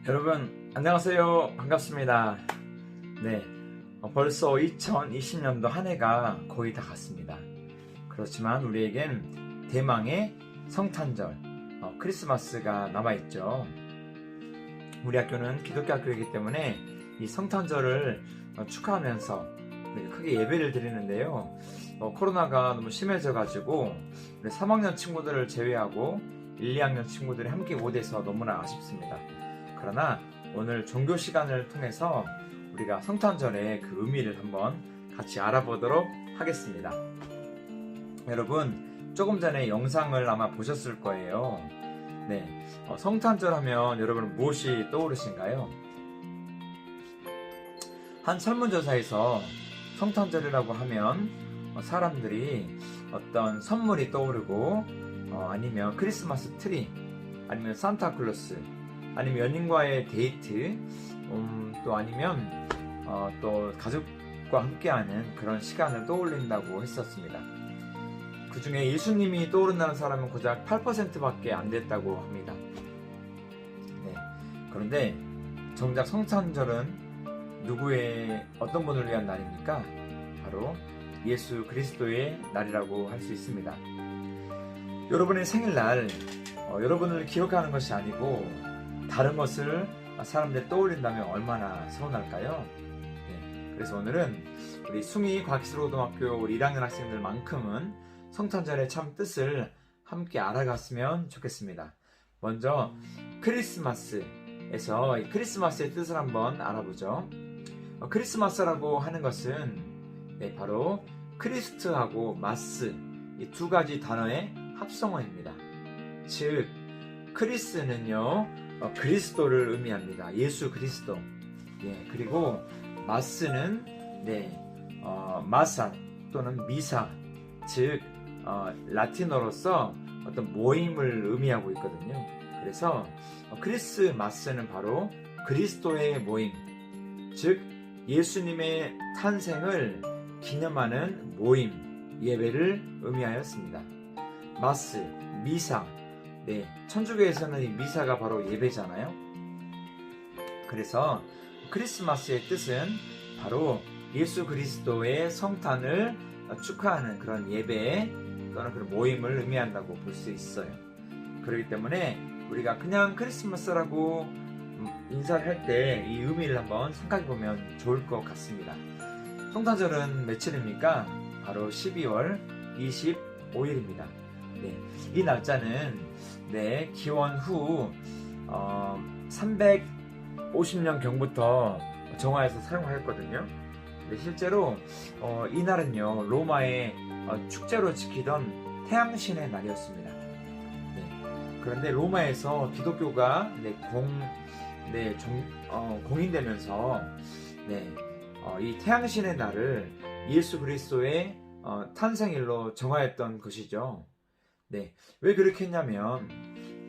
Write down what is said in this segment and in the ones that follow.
여러분 안녕하세요. 반갑습니다. 네, 벌써 2020년도 한 해가 거의 다 갔습니다. 그렇지만 우리에겐 대망의 성탄절, 크리스마스가 남아있죠. 우리 학교는 기독교 학교이기 때문에 이 성탄절을 축하하면서 크게 예배를 드리는데요. 코로나가 너무 심해져 가지고 우리 3학년 친구들을 제외하고 1, 2학년 친구들이 함께 못해서 너무나 아쉽습니다. 그러나 오늘 종교 시간을 통해서 우리가 성탄절의 그 의미를 한번 같이 알아보도록 하겠습니다. 여러분 조금 전에 영상을 아마 보셨을 거예요. 네, 성탄절 하면 여러분 무엇이 떠오르신가요? 한 설문조사에서 성탄절이라고 하면 사람들이 어떤 선물이 떠오르고 아니면 크리스마스 트리, 아니면 산타클로스, 아니면 연인과의 데이트, 또 아니면 또 가족과 함께하는 그런 시간을 떠올린다고 했었습니다. 그 중에 예수님이 떠오른다는 사람은 고작 8%밖에 안 됐다고 합니다. 네. 그런데 정작 성탄절은 누구의 어떤 분을 위한 날입니까? 바로 예수 그리스도의 날이라고 할 수 있습니다. 여러분의 생일날 여러분을 기억하는 것이 아니고 다른 것을 사람들이 떠올린다면 얼마나 서운할까요? 네, 그래서 오늘은 우리 숭이 과기술고등학교 우리 1학년 학생들만큼은 성탄절의 참 뜻을 함께 알아갔으면 좋겠습니다. 먼저 크리스마스에서 크리스마스의 뜻을 한번 알아보죠. 크리스마스라고 하는 것은 바로 크리스트하고 마스, 이 두 가지 단어의 합성어입니다. 즉 크리스는요 그리스도를 의미합니다. 예수 그리스도. 그리고 마스는 마사 또는 미사, 즉 라틴어로서 어떤 모임을 의미하고 있거든요. 그래서 크리스마스는 바로 그리스도의 모임, 즉 예수님의 탄생을 기념하는 모임, 예배를 의미하였습니다. 마스, 미사, 천주교에서는 이 미사가 바로 예배잖아요. 그래서 크리스마스의 뜻은 바로 예수 그리스도의 성탄을 축하하는 그런 예배 또는 그런 모임을 의미한다고 볼 수 있어요. 그렇기 때문에 우리가 그냥 크리스마스라고 인사를 할 때 이 의미를 한번 생각해 보면 좋을 것 같습니다. 성탄절은 며칠입니까? 바로 12월 25일입니다. 이 날짜는 기원 후 350년 경부터 정화해서 사용하였거든요. 실제로 이날은요 로마의 축제로 지키던 태양신의 날이었습니다. 그런데 로마에서 기독교가 공인되면서 이 태양신의 날을 예수 그리스도의 탄생일로 정하였던 것이죠. 왜 그렇게 했냐면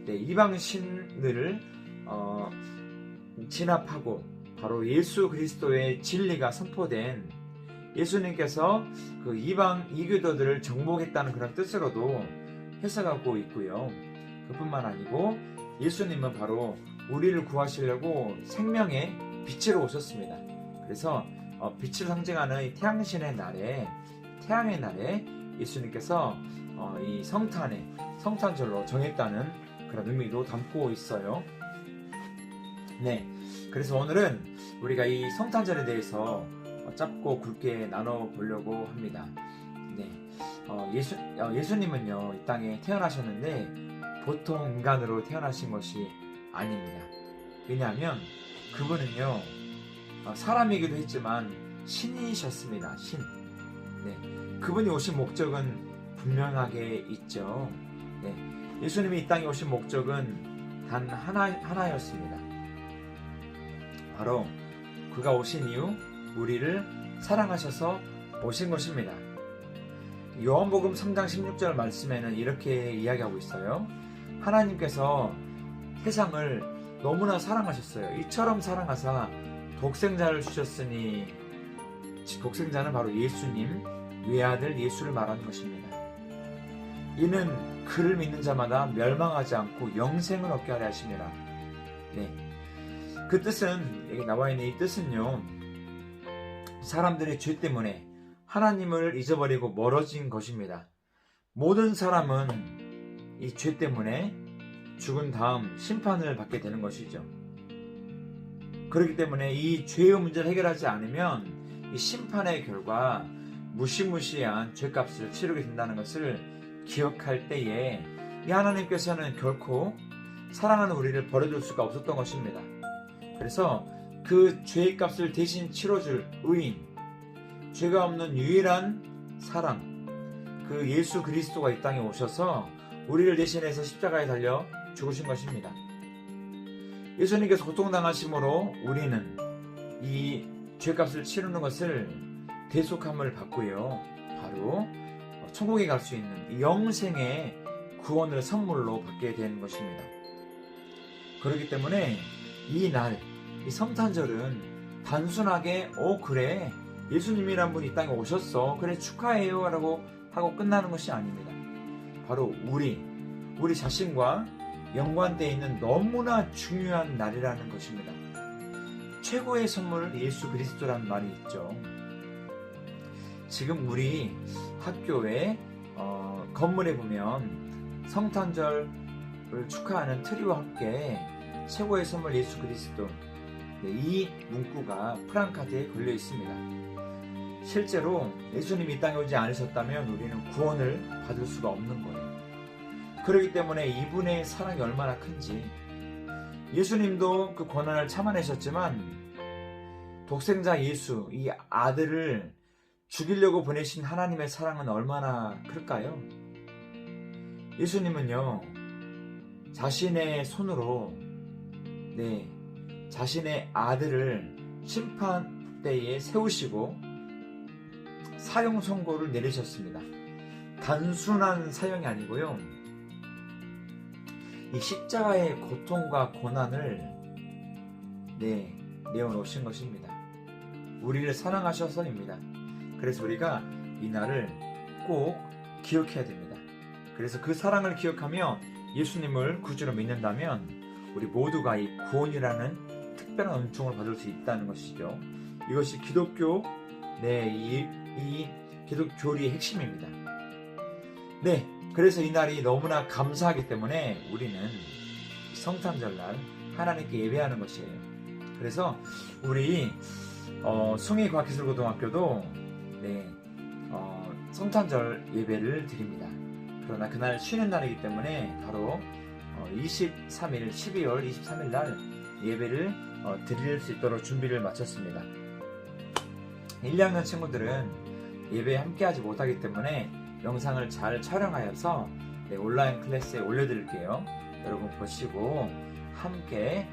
이방 신들을 진압하고 바로 예수 그리스도의 진리가 선포된 예수님께서 그 이방 이교도들을 정복했다는 그런 뜻으로도 해석하고 있고요. 그뿐만 아니고 예수님은 바로 우리를 구하시려고 생명의 빛으로 오셨습니다. 그래서 빛을 상징하는 이 태양신의 날에, 태양의 날에 예수님께서 이 성탄절로 정했다는 그런 의미도 담고 있어요. 그래서 오늘은 우리가 이 성탄절에 대해서 짧고 굵게 나눠보려고 합니다. 예수님은요 이 땅에 태어나셨는데 보통 인간으로 태어나신 것이 아닙니다. 왜냐하면 그분은요 사람이기도 했지만 신이셨습니다. 신. 그분이 오신 목적은 분명하게 있죠. 예수님이 이 땅에 오신 목적은 단 하나였습니다. 바로 그가 오신 이후 우리를 사랑하셔서 오신 것입니다. 요한복음 3장 16절 말씀에는 이렇게 이야기하고 있어요. 하나님께서 세상을 너무나 사랑하셨어요. 이처럼 사랑하사 독생자를 주셨으니, 독생자는 바로 예수님, 외아들 예수를 말하는 것입니다. 이는 그를 믿는 자마다 멸망하지 않고 영생을 얻게 하려 하심이라. 그 뜻은, 여기 나와 있는 이 뜻은요, 사람들의 죄 때문에 하나님을 잊어버리고 멀어진 것입니다. 모든 사람은 이 죄 때문에 죽은 다음 심판을 받게 되는 것이죠. 그렇기 때문에 이 죄의 문제를 해결하지 않으면 이 심판의 결과 무시무시한 죄값을 치르게 된다는 것을 기억할 때에 이 하나님께서는 결코 사랑하는 우리를 버려둘 수가 없었던 것입니다. 그래서 그 죄의 값을 대신 치러줄 의인, 죄가 없는 유일한 사랑, 그 예수 그리스도가 이 땅에 오셔서 우리를 대신해서 십자가에 달려 죽으신 것입니다. 예수님께서 고통당하심으로 우리는 이 죄값을 치르는 것을 대속함을 받고요, 바로 천국에 갈 수 있는 이 영생의 구원을 선물로 받게 되는 것입니다. 그렇기 때문에 이 날, 이 성탄절은 단순하게 그래, 예수님이란 분이 이 땅에 오셨어, 그래 축하해요 라고 하고 끝나는 것이 아닙니다. 바로 우리 자신과 연관되어 있는 너무나 중요한 날이라는 것입니다. 최고의 선물 예수 그리스도라는 말이 있죠. 지금 우리 학교의 건물에 보면 성탄절을 축하하는 트리와 함께 최고의 선물 예수 그리스도, 이 문구가 프랑카드에 걸려 있습니다. 실제로 예수님이 이 땅에 오지 않으셨다면 우리는 구원을 받을 수가 없는 거예요. 그렇기 때문에 이분의 사랑이 얼마나 큰지, 예수님도 그 고난을 참아내셨지만 독생자 예수, 이 아들을 죽이려고 보내신 하나님의 사랑은 얼마나 클까요? 예수님은요, 자신의 손으로 자신의 아들을 심판대에 세우시고 사형 선고를 내리셨습니다. 단순한 사형이 아니고요, 이 십자가의 고통과 고난을 내어놓으신 것입니다. 우리를 사랑하셔서입니다. 그래서 우리가 이 날을 꼭 기억해야 됩니다. 그래서 그 사랑을 기억하며 예수님을 구주로 믿는다면 우리 모두가 이 구원이라는 특별한 은총을 받을 수 있다는 것이죠. 이것이 기독교, 이 기독 교리의 핵심입니다. 그래서 이 날이 너무나 감사하기 때문에 우리는 성탄절날 하나님께 예배하는 것이에요. 그래서 우리 숭의과학기술고등학교도 성탄절 예배를 드립니다. 그러나 그날 쉬는 날이기 때문에 바로 23일, 12월 23일 날 예배를 드릴 수 있도록 준비를 마쳤습니다. 1, 2학년 친구들은 예배에 함께하지 못하기 때문에 영상을 잘 촬영하여서 온라인 클래스에 올려드릴게요. 여러분 보시고 함께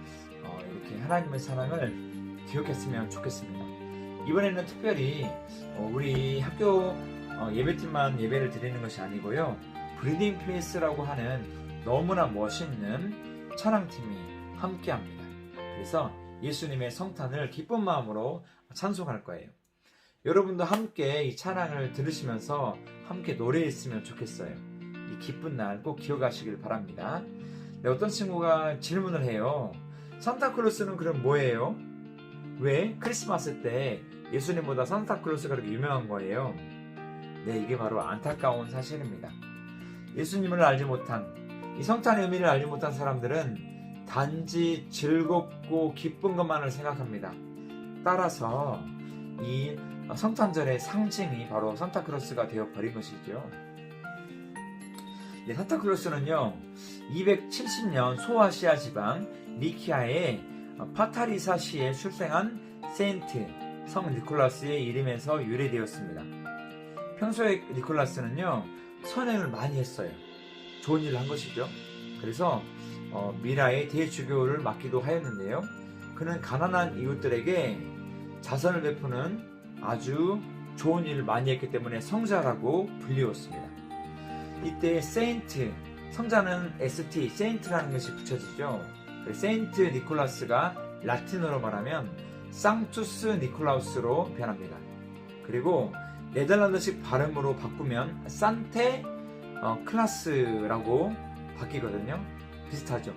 이렇게 하나님의 사랑을 기억했으면 좋겠습니다. 이번에는 특별히 우리 학교 예배팀만 예배를 드리는 것이 아니고요, 브리딩 플레이스라고 하는 너무나 멋있는 찬양팀이 함께합니다. 그래서 예수님의 성탄을 기쁜 마음으로 찬송할 거예요. 여러분도 함께 이 찬양을 들으시면서 함께 노래했으면 좋겠어요. 이 기쁜 날 꼭 기억하시길 바랍니다. 어떤 친구가 질문을 해요. 산타클로스는 그럼 뭐예요? 왜 크리스마스 때 예수님보다 산타클로스가 그렇게 유명한 거예요? 이게 바로 안타까운 사실입니다. 예수님을 알지 못한, 이 성탄의 의미를 알지 못한 사람들은 단지 즐겁고 기쁜 것만을 생각합니다. 따라서 이 성탄절의 상징이 바로 산타클로스가 되어버린 것이죠. 산타클로스는요, 270년 소아시아 지방 리키아의 파타리사시에 출생한 세인트 성 니콜라스의 이름에서 유래되었습니다. 평소에 니콜라스는요, 선행을 많이 했어요. 좋은 일을 한 것이죠. 그래서 미라의 대주교를 맡기도 하였는데요, 그는 가난한 이웃들에게 자선을 베푸는 아주 좋은 일을 많이 했기 때문에 성자라고 불리웠습니다. 이때 세인트, 성자는 ST, 세인트라는 것이 붙여지죠. 세인트 니콜라스가 라틴어로 말하면 상투스 니콜라우스로 변합니다. 그리고 네덜란드식 발음으로 바꾸면 산테 클라스라고 바뀌거든요. 비슷하죠.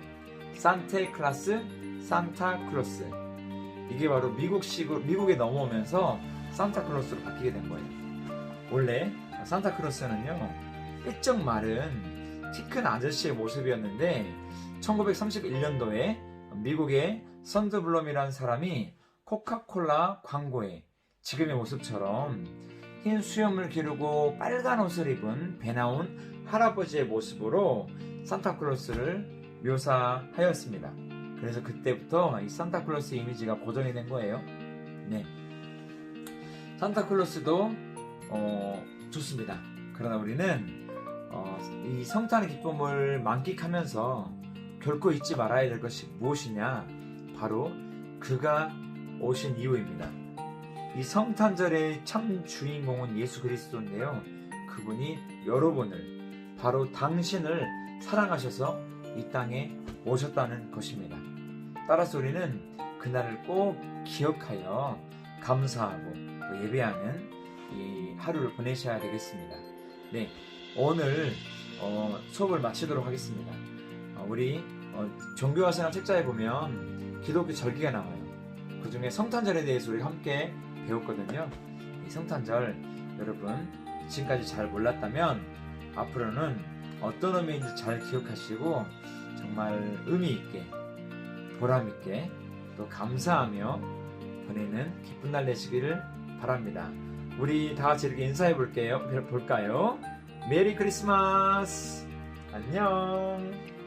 산테 클라스 산타클로스. 이게 바로 미국에 넘어오면서 산타클로스로 바뀌게 된 거예요. 원래 산타클로스는요, 삐쩍 마른 키 큰 아저씨의 모습이었는데 1931년도에 미국의 선드블럼이라는 사람이 코카콜라 광고에 지금의 모습처럼 흰 수염을 기르고 빨간 옷을 입은 배 나온 할아버지의 모습으로 산타클로스를 묘사하였습니다. 그래서 그때부터 이 산타클로스 이미지가 고정이 된 거예요. 네, 산타클로스도 좋습니다. 그러나 우리는 이 성탄의 기쁨을 만끽하면서 결코 잊지 말아야 될 것이 무엇이냐? 바로 그가 오신 이유입니다. 이 성탄절의 참 주인공은 예수 그리스도인데요. 그분이 여러분을, 바로 당신을 사랑하셔서 이 땅에 오셨다는 것입니다. 따라서 우리는 그날을 꼭 기억하여 감사하고 또 예배하는 이 하루를 보내셔야 되겠습니다. 네, 오늘 수업을 마치도록 하겠습니다. 우리 종교화생활 책자에 보면 기독교 절기가 나와요. 그 중에 성탄절에 대해서 우리 함께 배웠거든요. 이 성탄절 여러분 지금까지 잘 몰랐다면 앞으로는 어떤 의미인지 잘 기억하시고 정말 의미 있게, 보람 있게, 또 감사하며 보내는 기쁜 날 되시기를 바랍니다. 우리 다 같이 이렇게 인사해 볼까요? 메리 크리스마스! 안녕!